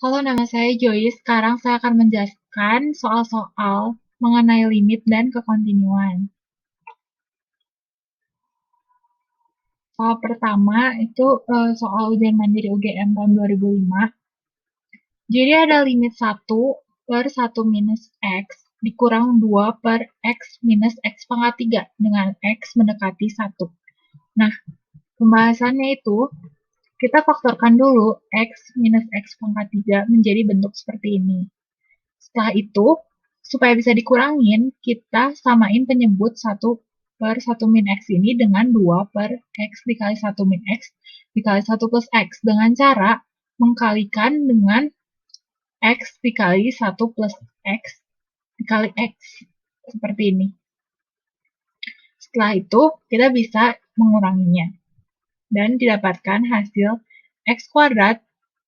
Halo, nama saya Joyce. Sekarang saya akan menjelaskan soal-soal mengenai limit dan kekontinuan. Soal pertama itu soal ujian mandiri UGM tahun 2005. Jadi ada limit 1/1 minus X dikurang 2 per X minus X pangkat 3 dengan X mendekati 1. Nah, pembahasannya itu kita faktorkan dulu X minus X pangkat 3 menjadi bentuk seperti ini. Setelah itu, supaya bisa dikurangin, kita samain penyebut 1/1 min X ini dengan 2 per X dikali 1 min X dikali 1 plus X dengan cara mengkalikan dengan X dikali 1 plus X dikali X. Seperti ini. Setelah itu, kita bisa menguranginya. Dan didapatkan hasil X kuadrat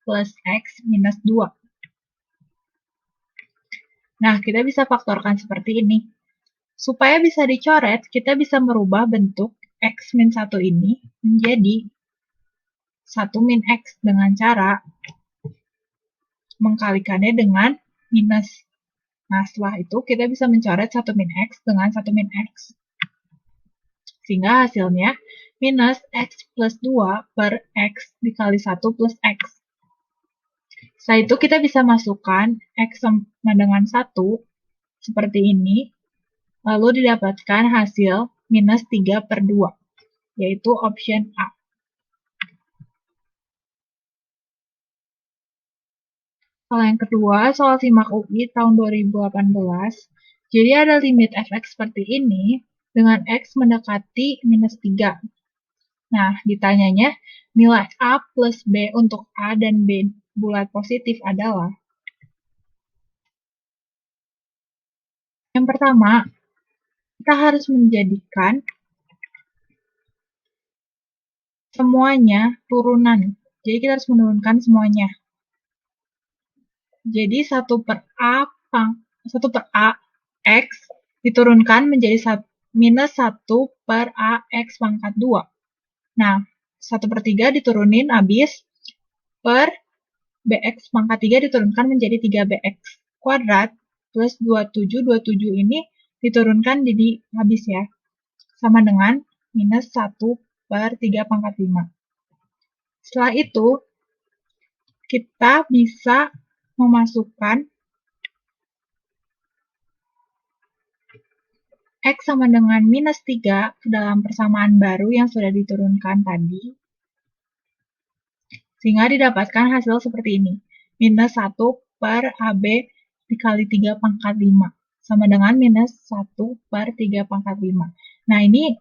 plus X minus 2. Nah, kita bisa faktorkan seperti ini. Supaya bisa dicoret, kita bisa merubah bentuk X min 1 ini menjadi 1 min X dengan cara mengkalikannya dengan minus. Nah, setelah itu kita bisa mencoret 1 min X dengan 1 min X. Sehingga hasilnya minus X plus 2 per X dikali 1 plus X. Setelah itu kita bisa masukkan X sama dengan 1 seperti ini. Lalu didapatkan hasil minus 3 per 2, yaitu option A. Soal yang kedua, soal SIMAK UI tahun 2018. Jadi ada limit fx seperti ini dengan x mendekati minus 3. Nah, ditanyanya nilai A plus B untuk A dan B bulat positif adalah. Yang pertama, kita harus menjadikan semuanya turunan. Jadi kita harus menurunkan semuanya. Jadi 1 per A X diturunkan menjadi minus 1 per A X pangkat 2. Nah, 1/3 diturunin habis per BX pangkat 3 diturunkan menjadi 3BX kuadrat plus 27 ini diturunkan jadi habis ya. Sama dengan minus 1/3 pangkat 5. Setelah itu, kita bisa memasukkan X sama dengan minus 3 ke dalam persamaan baru yang sudah diturunkan tadi. Sehingga didapatkan hasil seperti ini. Minus 1 per AB dikali 3 pangkat 5. Sama dengan minus 1 per 3 pangkat 5. Nah, ini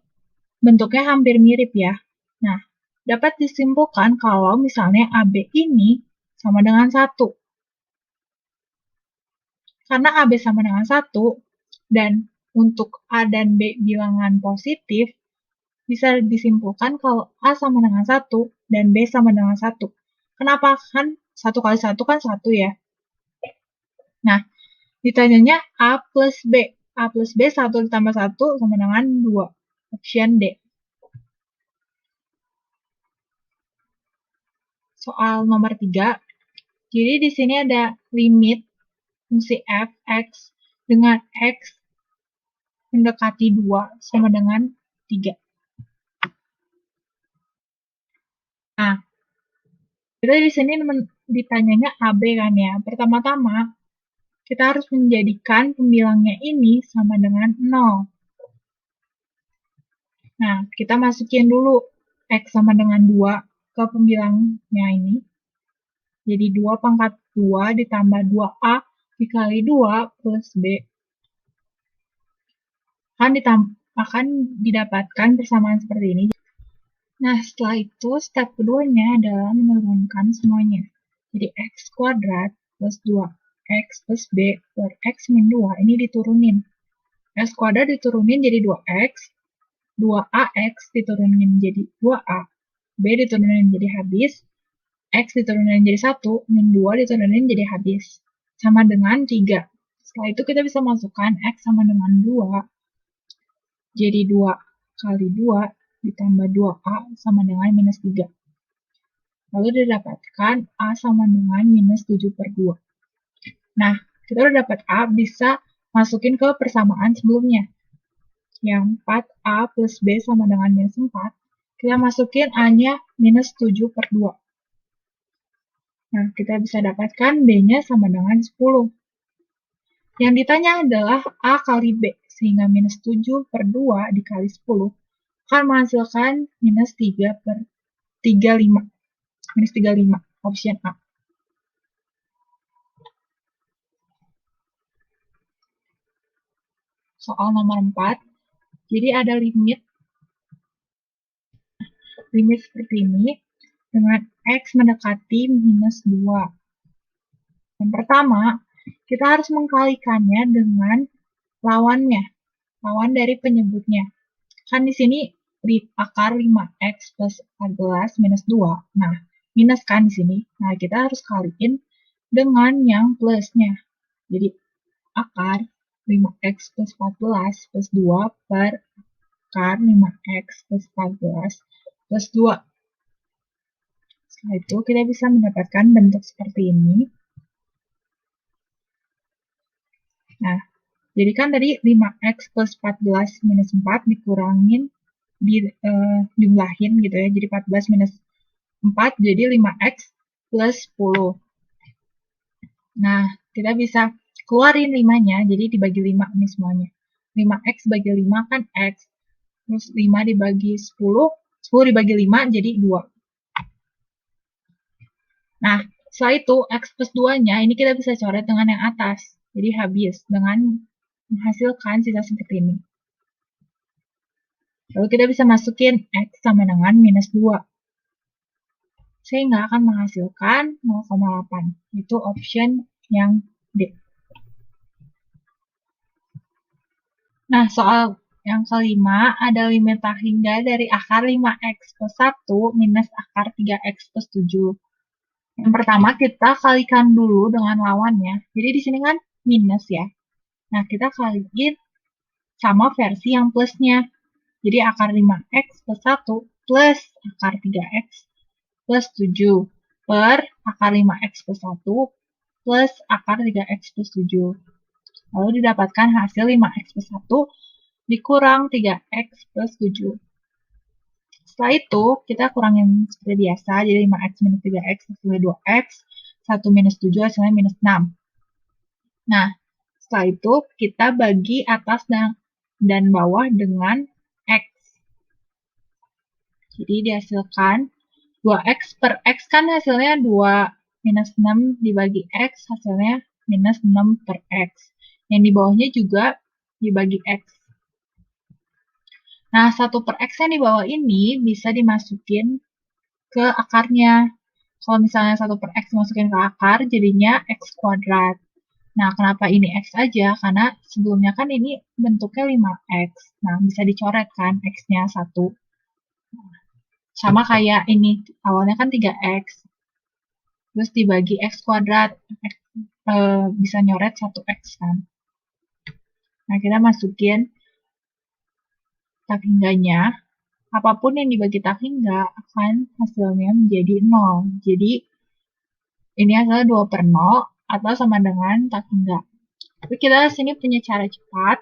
bentuknya hampir mirip ya. Nah, dapat disimpulkan kalau misalnya AB ini sama dengan 1. Karena AB sama dengan 1, dan untuk A dan B bilangan positif, bisa disimpulkan kalau A sama dengan 1 dan B sama dengan 1. Kenapa? Kan 1 kali 1 kan 1 ya. Nah, ditanyanya A plus B. A plus B 1 ditambah 1 sama dengan 2. Option D. Soal nomor 3. Jadi di sini ada limit fungsi f x dengan x mendekati 2 sama dengan 3. Nah, kita di sini ditanyanya AB kan ya. Pertama-tama, kita harus menjadikan pembilangnya ini sama dengan 0. Nah, kita masukin dulu X sama dengan 2 ke pembilangnya ini. Jadi 2 pangkat 2 ditambah 2A dikali 2 plus B. Akan didapatkan persamaan seperti ini. Nah, setelah itu, step keduanya adalah menurunkan semuanya. Jadi X kuadrat plus 2X plus B per X min 2 ini diturunin. X kuadrat diturunin jadi 2X, 2AX diturunin jadi 2A, B diturunin jadi habis, X diturunin jadi 1, min 2 diturunin jadi habis. Sama dengan 3. Setelah itu kita bisa masukkan X sama dengan 2, jadi 2 kali 2 ditambah 2A sama dengan minus 3. Lalu didapatkan A sama dengan minus 7 per 2. Nah, kita udah dapat A, bisa masukin ke persamaan sebelumnya. Yang 4A plus B sama dengan minus 4. Kita masukin A-nya minus 7 per 2. Nah, kita bisa dapatkan B-nya sama dengan 10. Yang ditanya adalah A kali B, sehingga minus 7 per 2 dikali 10 akan menghasilkan minus 3 per 35. Minus 35, option A. Soal nomor 4, jadi ada limit seperti ini, dengan X mendekati minus 2. Yang pertama, kita harus mengkalikannya dengan lawannya, lawan dari penyebutnya. Kan di sini akar 5X plus 14 minus 2. Nah, minus kan di sini. Nah, kita harus kaliin dengan yang plusnya. Jadi, akar 5X plus 14 plus 2 per akar 5X plus 14 plus 2. Setelah itu, kita bisa mendapatkan bentuk seperti ini. Nah, jadi kan tadi 5X plus 14 minus 4 dikurangin, jumlahin gitu ya. Jadi 14 minus 4 jadi 5X plus 10. Nah, kita bisa keluarin 5-nya, jadi dibagi 5 ini semuanya. 5X bagi 5 kan X. Terus 5 dibagi 10, 10 dibagi 5 jadi 2. Nah, setelah itu X plus 2-nya ini kita bisa coret dengan yang atas. Jadi habis dengan menghasilkan sisa seperti ini. Lalu kita bisa masukin X sama dengan minus 2. Sehingga akan menghasilkan 0,8. Itu option yang D. Nah, soal yang kelima, ada limit tak hingga dari akar 5X plus 1 minus akar 3X plus 7. Yang pertama, kita kalikan dulu dengan lawannya. Jadi di sini kan minus ya. Nah, kita kaliin sama versi yang plusnya. Jadi akar 5X plus 1 plus akar 3X plus 7 per akar 5X plus 1 plus akar 3X plus 7. Lalu didapatkan hasil 5X plus 1 dikurang 3X plus 7. Setelah itu, kita kurangin seperti biasa, jadi 5X minus 3X hasilnya 2X, 1 minus 7 hasilnya minus 6. Nah, setelah itu kita bagi atas dan bawah dengan X. Jadi dihasilkan 2X per X kan hasilnya 2 minus 6 dibagi X hasilnya minus 6 per X. Yang di bawahnya juga dibagi X. Nah, 1 per X yang di bawah ini bisa dimasukin ke akarnya. Kalau misalnya 1 per X dimasukin ke akar, jadinya X kuadrat. Nah, kenapa ini X aja? Karena sebelumnya kan ini bentuknya 5X. Nah, bisa dicoret kan X-nya 1. Sama kayak ini, awalnya kan 3X. Terus dibagi X kuadrat. Bisa nyoret 1X kan. Nah, kita masukin tak hingganya. Apapun yang dibagi tak hingga akan hasilnya menjadi 0. Jadi, ini adalah 2 per 0 atau sama dengan tak hingga. Tapi kita sini punya cara cepat.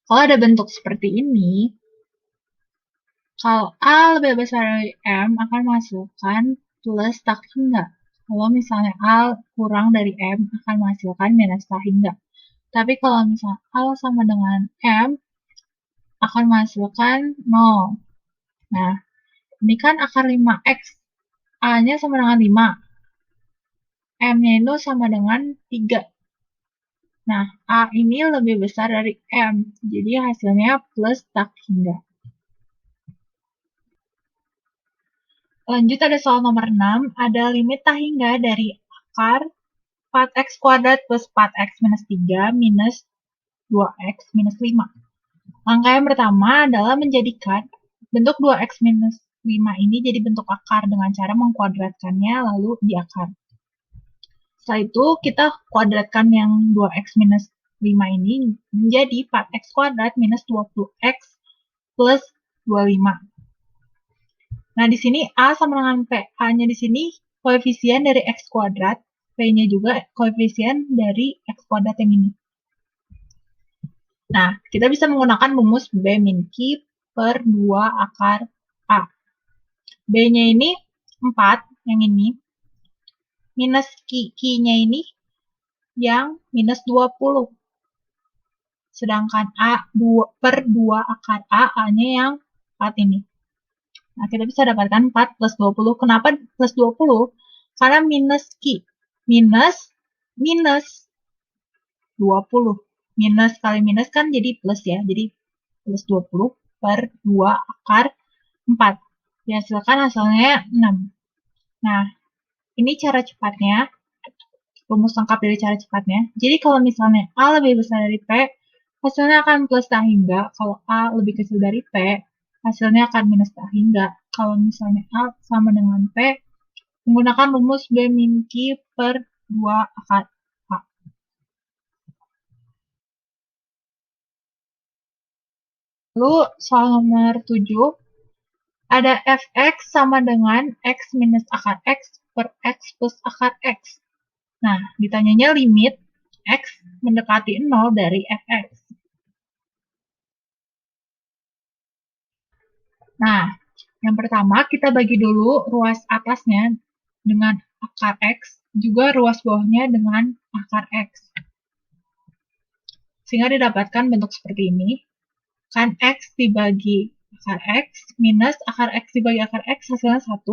Kalau ada bentuk seperti ini, kalau A lebih besar dari M akan menghasilkan plus tak hingga. Kalau misalnya A kurang dari M akan menghasilkan minus tak hingga. Tapi kalau misalnya A sama dengan M akan menghasilkan 0. Nah, ini kan akar 5X. A-nya sama dengan 5. M-nya itu sama dengan 3. Nah, A ini lebih besar dari M. Jadi hasilnya plus tak hingga. Lanjut ada soal nomor 6. Ada limit tak hingga dari akar 4X kuadrat plus 4X minus 3 minus 2X minus 5. Langkah yang pertama adalah menjadikan bentuk 2X minus 5 ini jadi bentuk akar dengan cara mengkuadratkannya lalu diakar. Setelah itu kita kuadratkan yang 2X minus 5 ini menjadi 4X kuadrat minus 20X plus 25. Nah, di sini A sama dengan P. A-nya di sini koefisien dari X kuadrat, P-nya juga koefisien dari X kuadrat yang ini. Nah, kita bisa menggunakan rumus B min Q per 2 akar A. B-nya ini 4, yang ini. Minus Q-nya ini yang minus 20. Sedangkan A per 2 akar A, A-nya yang 4 ini. Nah, kita bisa dapatkan 4 plus 20. Kenapa plus 20? Karena minus Q. Minus 20. Minus kali minus kan jadi plus ya. Jadi plus 20 per 2 akar 4. Dihasilkan hasilnya 6. Nah, ini cara cepatnya. Rumus lengkap dari cara cepatnya. Jadi kalau misalnya A lebih besar dari P, hasilnya akan plus tak hingga. Kalau A lebih kecil dari P, hasilnya akan minus tak hingga. Kalau misalnya A sama dengan P, menggunakan rumus B min Q per 2 akar A. Lalu soal nomor 7, ada fx sama dengan x minus akar x per x plus akar x. Nah, ditanyanya limit x mendekati 0 dari fx. Nah, yang pertama kita bagi dulu ruas atasnya dengan akar x, juga ruas bawahnya dengan akar x. Sehingga didapatkan bentuk seperti ini. Kan x dibagi akar x minus akar x dibagi akar x hasilnya 1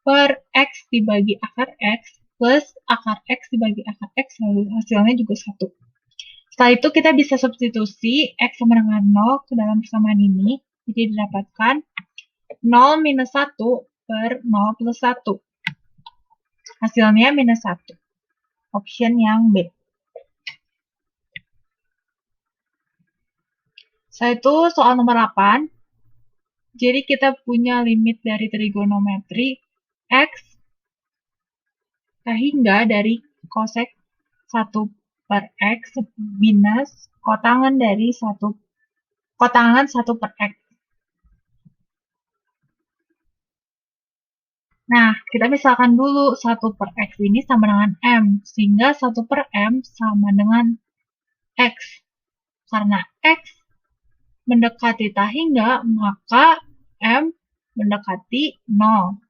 per x dibagi akar x plus akar x dibagi akar x hasilnya juga 1. Setelah itu kita bisa substitusi x sama dengan 0 ke dalam persamaan ini. Jadi didapatkan 0 minus 1 per 0 plus 1. Hasilnya minus 1. Option yang B. Setelah itu soal nomor 8. Jadi kita punya limit dari trigonometri x hingga dari cosec 1 per x minus kotangan dari 1 per x. Nah, kita misalkan dulu 1 per x ini sama dengan m, sehingga 1 per m sama dengan x. Karena x mendekati tak hingga, maka m mendekati 0.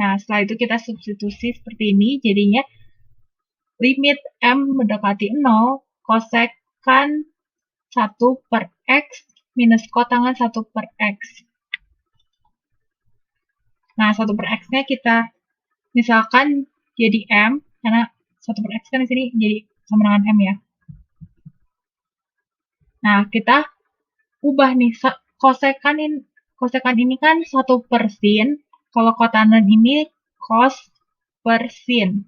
Nah, setelah itu kita substitusi seperti ini, jadinya limit m mendekati 0, kosekan 1 per x minus kotangan 1 per x. Nah, 1 per x-nya kita misalkan jadi m, karena 1 per x kan di sini jadi sama dengan m ya. Nah, kita ubah nih, kosekan ini kan 1 per sin, kalau kotangan ini cos per sin.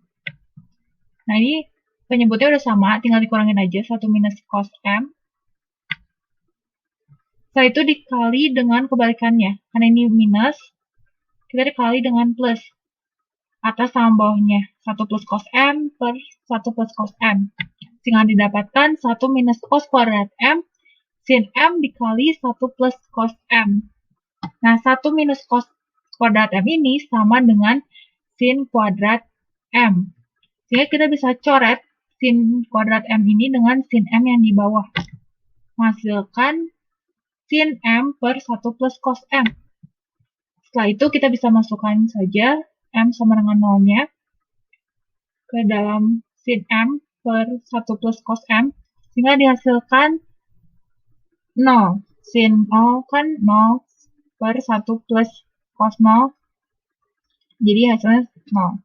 Nah, ini penyebutnya udah sama, tinggal dikurangin aja 1 minus cos m. Setelah itu dikali dengan kebalikannya, karena ini minus, kita dikali dengan plus. Atas sama bawahnya, 1 plus cos m per 1 plus cos m. Sehingga didapatkan 1 minus cos kuadrat m, sin m dikali 1 plus cos m. Nah, 1 minus cos kuadrat m ini sama dengan sin kuadrat m. Sehingga kita bisa coret sin kuadrat m ini dengan sin m yang di bawah. Menghasilkan sin m per 1 plus cos m. Setelah itu kita bisa masukkan saja m sama dengan 0-nya ke dalam sin m per 1 plus cos m, sehingga dihasilkan 0. Sin 0 kan 0 per 1 plus cos 0, jadi hasilnya 0.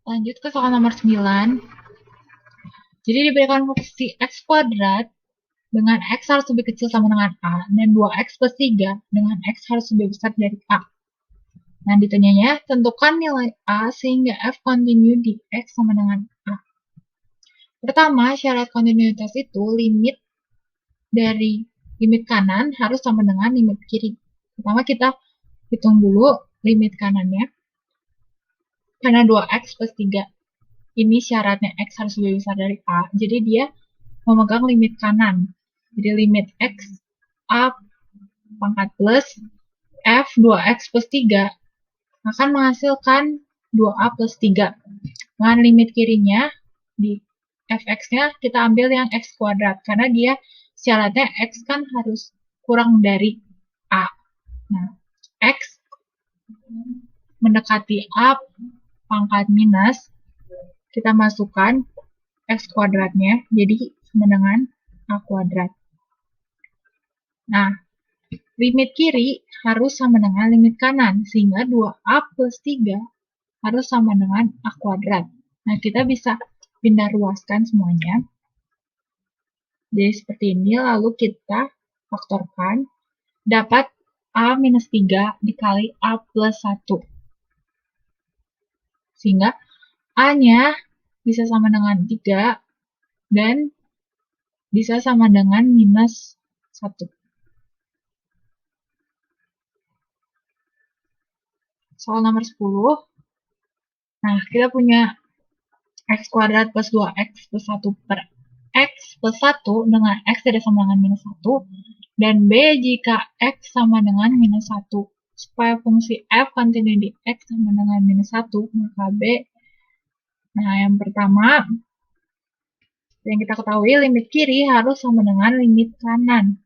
Lanjut ke soal nomor 9. Jadi diberikan fungsi x kuadrat dengan x harus lebih kecil sama dengan a, dan 2x plus 3 dengan x harus lebih besar dari a. Nah, ditanyanya, tentukan nilai a sehingga f kontinu di x sama dengan a. Pertama, syarat kontinuitas itu limit dari limit kanan harus sama dengan limit kiri. Pertama, kita hitung dulu limit kanannya. Karena 2x plus 3 ini syaratnya x harus lebih besar dari a, jadi dia memegang limit kanan. Jadi limit x a pangkat plus f 2x plus 3 akan menghasilkan 2a plus 3. Dengan limit kirinya, di fx-nya kita ambil yang x kuadrat, karena dia syaratnya x kan harus kurang dari a. Nah, x mendekati a pangkat minus, kita masukkan x kuadratnya, jadi sama dengan a kuadrat. Nah, limit kiri harus sama dengan limit kanan, sehingga 2a plus 3 harus sama dengan a kuadrat. Nah, kita bisa pindah ruaskan semuanya. Jadi seperti ini, lalu kita faktorkan, dapat a minus 3 dikali a plus 1. Sehingga a-nya bisa sama dengan 3 dan bisa sama dengan minus 1. Soal nomor 10. Nah, kita punya x kuadrat plus 2x plus 1 per x plus 1 dengan x tidak sama dengan minus 1, dan b jika x sama dengan minus 1. Supaya fungsi f kontinu di x sama dengan minus 1, maka b. Nah, yang pertama, yang kita ketahui limit kiri harus sama dengan limit kanan.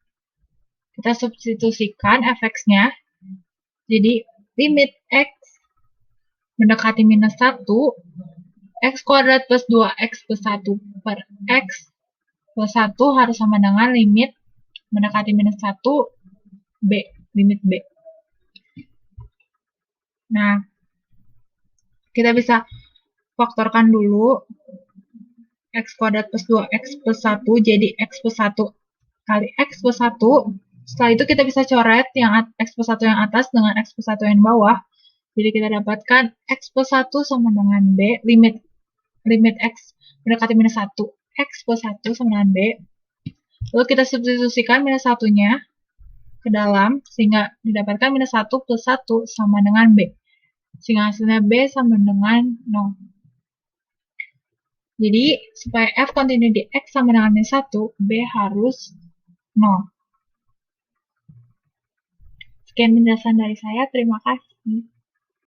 Kita substitusikan fx-nya, jadi limit x mendekati minus 1, x kuadrat plus 2x plus 1 per x plus 1 harus sama dengan limit mendekati minus 1, b, limit b. Nah, kita bisa faktorkan dulu x kuadrat plus 2x plus 1 jadi x plus 1 kali x plus 1. Setelah itu kita bisa coret yang x plus 1 yang atas dengan x plus 1 yang bawah. Jadi kita dapatkan x plus 1 sama dengan b, limit x mendekati minus 1, x plus 1 sama dengan b. Lalu kita substitusikan minus 1-nya ke dalam, sehingga didapatkan minus 1 plus 1 sama dengan b. Sehingga hasilnya b sama dengan 0. Jadi, supaya f kontinu di x sama dengan minus 1, b harus 0. Sekian penjelasan dari saya, terima kasih.